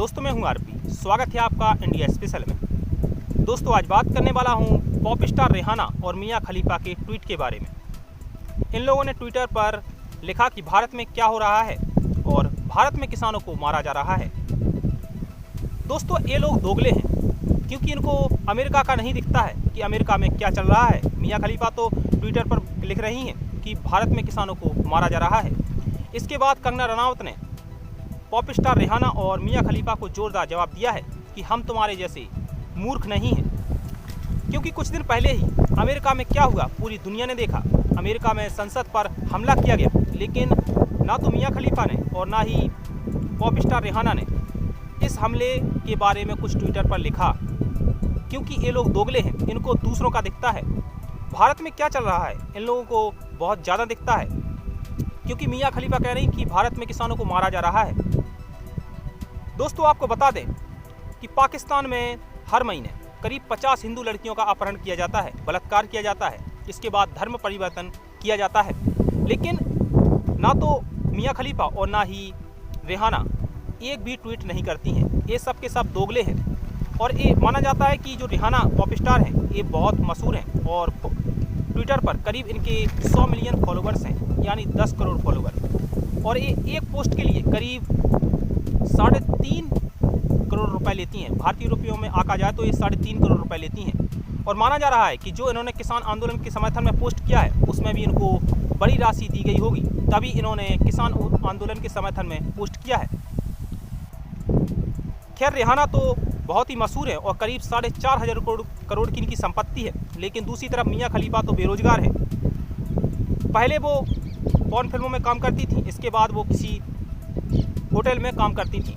दोस्तों मैं हूं आरपी, स्वागत है आपका इंडिया स्पेशल में। दोस्तों आज बात करने वाला हूं पॉप स्टार रिहाना और मिया खलीफा के ट्वीट के बारे में। इन लोगों ने ट्विटर पर लिखा कि भारत में क्या हो रहा है और भारत में किसानों को मारा जा रहा है। दोस्तों ये लोग दोगले हैं क्योंकि इनको अमेरिका का नहीं दिखता है कि अमेरिका में क्या चल रहा है। मिया खलीफा तो ट्विटर पर लिख रही हैं कि भारत में किसानों को मारा जा रहा है। इसके बाद कंगना रनावत ने पॉप स्टार रिहाना और मिया खलीफा को जोरदार जवाब दिया है कि हम तुम्हारे जैसे मूर्ख नहीं हैं। क्योंकि कुछ दिन पहले ही अमेरिका में क्या हुआ पूरी दुनिया ने देखा। अमेरिका में संसद पर हमला किया गया, लेकिन ना तो मिया खलीफा ने और ना ही पॉप स्टार रिहाना ने इस हमले के बारे में कुछ ट्विटर पर लिखा, क्योंकि ये लोग दोगले हैं। इनको दूसरों का दिखता है, भारत में क्या चल रहा है इन लोगों को बहुत ज़्यादा दिखता है। क्योंकि मिया खलीफा कह रही कि भारत में किसानों को मारा जा रहा है। दोस्तों आपको बता दें कि पाकिस्तान में हर महीने करीब 50 हिंदू लड़कियों का अपहरण किया जाता है, बलात्कार किया जाता है, इसके बाद धर्म परिवर्तन किया जाता है। लेकिन ना तो मिया खलीफा और ना ही रिहाना एक भी ट्वीट नहीं करती हैं। ये सब के सब दोगले हैं और ये माना जाता है कि जो रिहाना पॉप स्टार हैं ये बहुत मशहूर हैं और ट्विटर पर करीब इनके 100 मिलियन फॉलोवर्स हैं, यानी 10 करोड़ फॉलोवर। और ये एक पोस्ट के लिए करीब 3.5 करोड़ रुपए लेती हैं। भारतीय रुपयों में आका जाए तो ये 3.5 करोड़ रुपए लेती हैं। और माना जा रहा है कि जो इन्होंने किसान आंदोलन के समर्थन में पोस्ट किया है उसमें भी इनको बड़ी राशि दी गई होगी, तभी इन्होंने किसान आंदोलन के समर्थन में पोस्ट किया है। खैर रिहाना तो बहुत ही मशहूर है और करीब 4,500 करोड़ की इनकी संपत्ति है। लेकिन दूसरी तरफ मिया खलीफा तो बेरोजगार है। पहले वो पॉर्न फिल्मों में काम करती थी, इसके बाद वो किसी होटल में काम करती थी।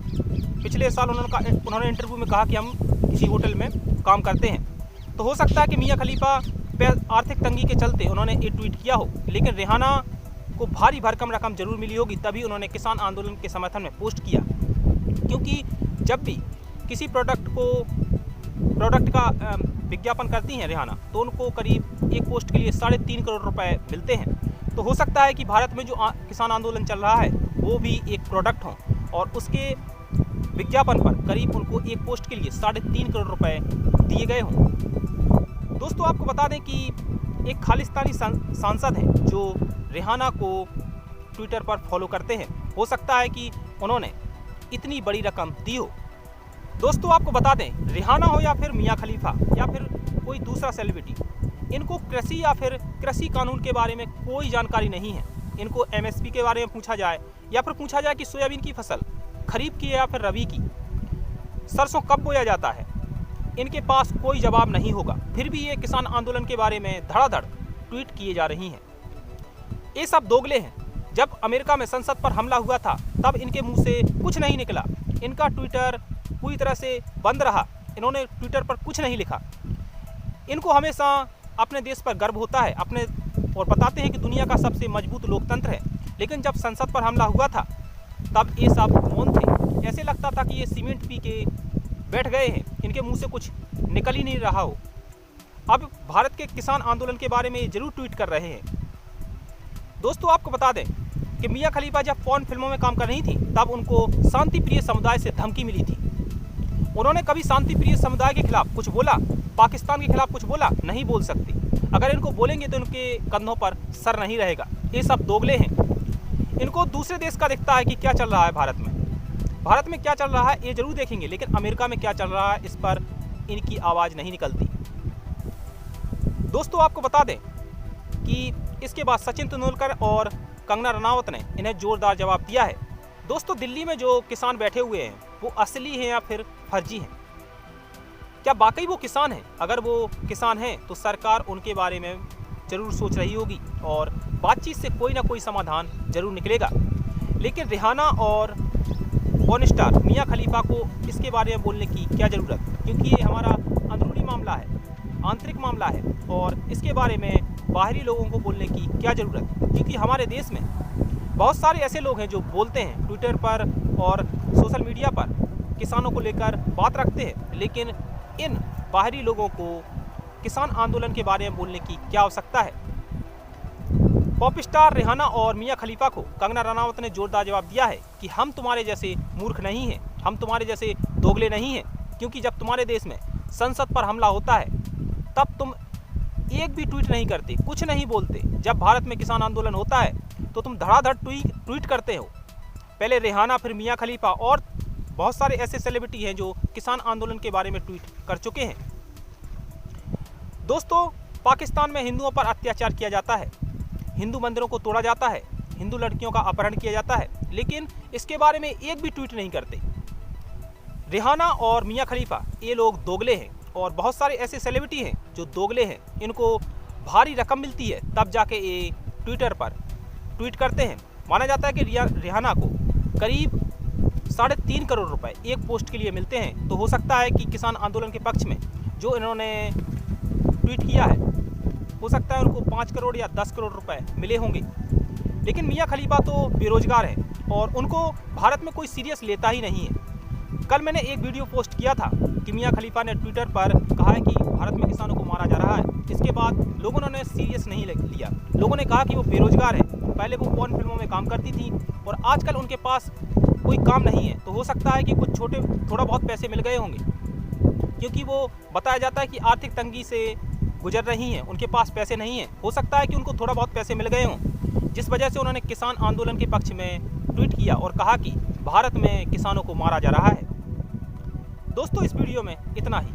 पिछले साल उन्होंने इंटरव्यू में कहा कि हम किसी होटल में काम करते हैं। तो हो सकता है कि मिया खलीफा पे आर्थिक तंगी के चलते उन्होंने ये ट्वीट किया हो, लेकिन रिहाना को भारी भरकम रकम जरूर मिली होगी, तभी उन्होंने किसान आंदोलन के समर्थन में पोस्ट किया। क्योंकि जब भी किसी प्रोडक्ट का विज्ञापन करती हैं रिहाना, तो उनको करीब एक पोस्ट के लिए 3.5 करोड़ रुपए मिलते हैं। तो हो सकता है कि भारत में जो किसान आंदोलन चल रहा है वो भी एक प्रोडक्ट हो और उसके विज्ञापन पर करीब उनको एक पोस्ट के लिए 3.5 करोड़ रुपए दिए गए हों। दोस्तों आपको बता दें कि एक खालिस्तानी सांसद हैं जो रिहाना को ट्विटर पर फॉलो करते हैं। हो सकता है कि उन्होंने इतनी बड़ी रकम दी हो। दोस्तों आपको बता दें, रिहाना हो या फिर मिया खलीफा या फिर कोई दूसरा सेलिब्रिटी, इनको कृषि या फिर कृषि कानून के बारे में कोई जानकारी नहीं है। इनको एमएसपी के बारे में पूछा जाए या फिर पूछा जाए कि सोयाबीन की फसल खरीफ की है या फिर रबी की, सरसों कब बोया जाता है, इनके पास कोई जवाब नहीं होगा। फिर भी ये किसान आंदोलन के बारे में धड़ाधड़ ट्वीट किए जा रही हैं। ये सब दोगले हैं। जब अमेरिका में संसद पर हमला हुआ था तब इनके मुंह से कुछ नहीं निकला। इनका ट्विटर पूरी तरह से बंद रहा। इन्होंने ट्विटर पर कुछ नहीं लिखा। इनको हमेशा अपने देश पर गर्व होता है और बताते हैं कि दुनिया का सबसे मजबूत लोकतंत्र है। लेकिन जब संसद पर हमला हुआ था तब ये सब मौन थे। ऐसे लगता था कि ये सीमेंट पी के बैठ गए हैं, इनके मुंह से कुछ निकल ही नहीं रहा हो। अब भारत के किसान आंदोलन के बारे में ये जरूर ट्वीट कर रहे हैं। दोस्तों आपको बता दें कि मिया खलीफा जब पॉर्न फिल्मों में काम कर रही थी तब उनको शांति प्रिय समुदाय से धमकी मिली थी। उन्होंने कभी शांति प्रिय समुदाय के खिलाफ कुछ बोला, पाकिस्तान के खिलाफ कुछ बोला? नहीं बोल सकती। अगर इनको बोलेंगे तो इनके कंधों पर सर नहीं रहेगा। ये सब दोगले हैं। इनको दूसरे देश का दिखता है कि क्या चल रहा है भारत में। भारत में क्या चल रहा है ये जरूर देखेंगे, लेकिन अमेरिका में क्या चल रहा है इस पर इनकी आवाज़ नहीं निकलती। दोस्तों आपको बता दें कि इसके बाद सचिन तेंदुलकर और कंगना रनावत ने इन्हें जोरदार जवाब दिया है। दोस्तों दिल्ली में जो किसान बैठे हुए हैं वो असली हैं या फिर फर्जी हैं? क्या वाकई वो किसान हैं? अगर वो किसान हैं तो सरकार उनके बारे में जरूर सोच रही होगी और बातचीत से कोई ना कोई समाधान जरूर निकलेगा। लेकिन रिहाना और पॉर्न स्टार मिया खलीफा को इसके बारे में बोलने की क्या ज़रूरत, क्योंकि ये हमारा अंदरूनी मामला है, आंतरिक मामला है और इसके बारे में बाहरी लोगों को बोलने की क्या ज़रूरत। क्योंकि हमारे देश में बहुत सारे ऐसे लोग हैं जो बोलते हैं ट्विटर पर और सोशल मीडिया पर, किसानों को लेकर बात रखते हैं, लेकिन इन बाहरी लोगों को किसान आंदोलन के बारे में बोलने की क्या आवश्यकता है। पॉप स्टार रिहाना और मिया खलीफा को कंगना रनावत ने जोरदार जवाब दिया है कि हम तुम्हारे जैसे मूर्ख नहीं हैं, हम तुम्हारे जैसे दोगले नहीं हैं, क्योंकि जब तुम्हारे देश में संसद पर हमला होता है तब तुम एक भी ट्वीट नहीं करते, कुछ नहीं बोलते। जब भारत में किसान आंदोलन होता है तो तुम धड़ाधड़ ट्वीट करते हो। पहले रेहाना, फिर मियां खलीफा और बहुत सारे ऐसे सेलिब्रिटी हैं जो किसान आंदोलन के बारे में ट्वीट कर चुके हैं। दोस्तों, पाकिस्तान में हिंदुओं पर अत्याचार किया जाता है, हिंदू मंदिरों को तोड़ा जाता है, हिंदू लड़कियों का अपहरण किया जाता है, लेकिन इसके बारे में एक भी ट्वीट नहीं करते। रेहाना और मियां खलीफा ये लोग दोगले हैं और बहुत सारे ऐसे सेलिब्रिटी हैं जो दोगले हैं। इनको भारी रकम मिलती है तब जाके ये ट्विटर पर ट्वीट करते हैं। माना जाता है कि रेहाना को करीब 3.5 करोड़ रुपए एक पोस्ट के लिए मिलते हैं। तो हो सकता है कि किसान आंदोलन के पक्ष में जो इन्होंने ट्वीट किया है, हो सकता है उनको 5 करोड़ या 10 करोड़ रुपए मिले होंगे। लेकिन मियां खलीफा तो बेरोजगार है और उनको भारत में कोई सीरियस लेता ही नहीं है। कल मैंने एक वीडियो पोस्ट किया था कि मियां खलीफा ने ट्विटर पर कहा है कि भारत में किसानों को मारा जा रहा है। इसके बाद लोगों ने सीरियस नहीं लिया। लोगों ने कहा कि वो बेरोजगार है, पहले वो पॉर्न फिल्मों में काम करती थी और आजकल उनके पास कोई काम नहीं है। तो हो सकता है कि कुछ थोड़ा बहुत पैसे मिल गए होंगे, क्योंकि वो बताया जाता है कि आर्थिक तंगी से गुजर रही हैं, उनके पास पैसे नहीं हैं। हो सकता है कि उनको थोड़ा बहुत पैसे मिल गए हों, जिस वजह से उन्होंने किसान आंदोलन के पक्ष में ट्वीट किया और कहा कि भारत में किसानों को मारा जा रहा है। दोस्तों, इस वीडियो में इतना ही।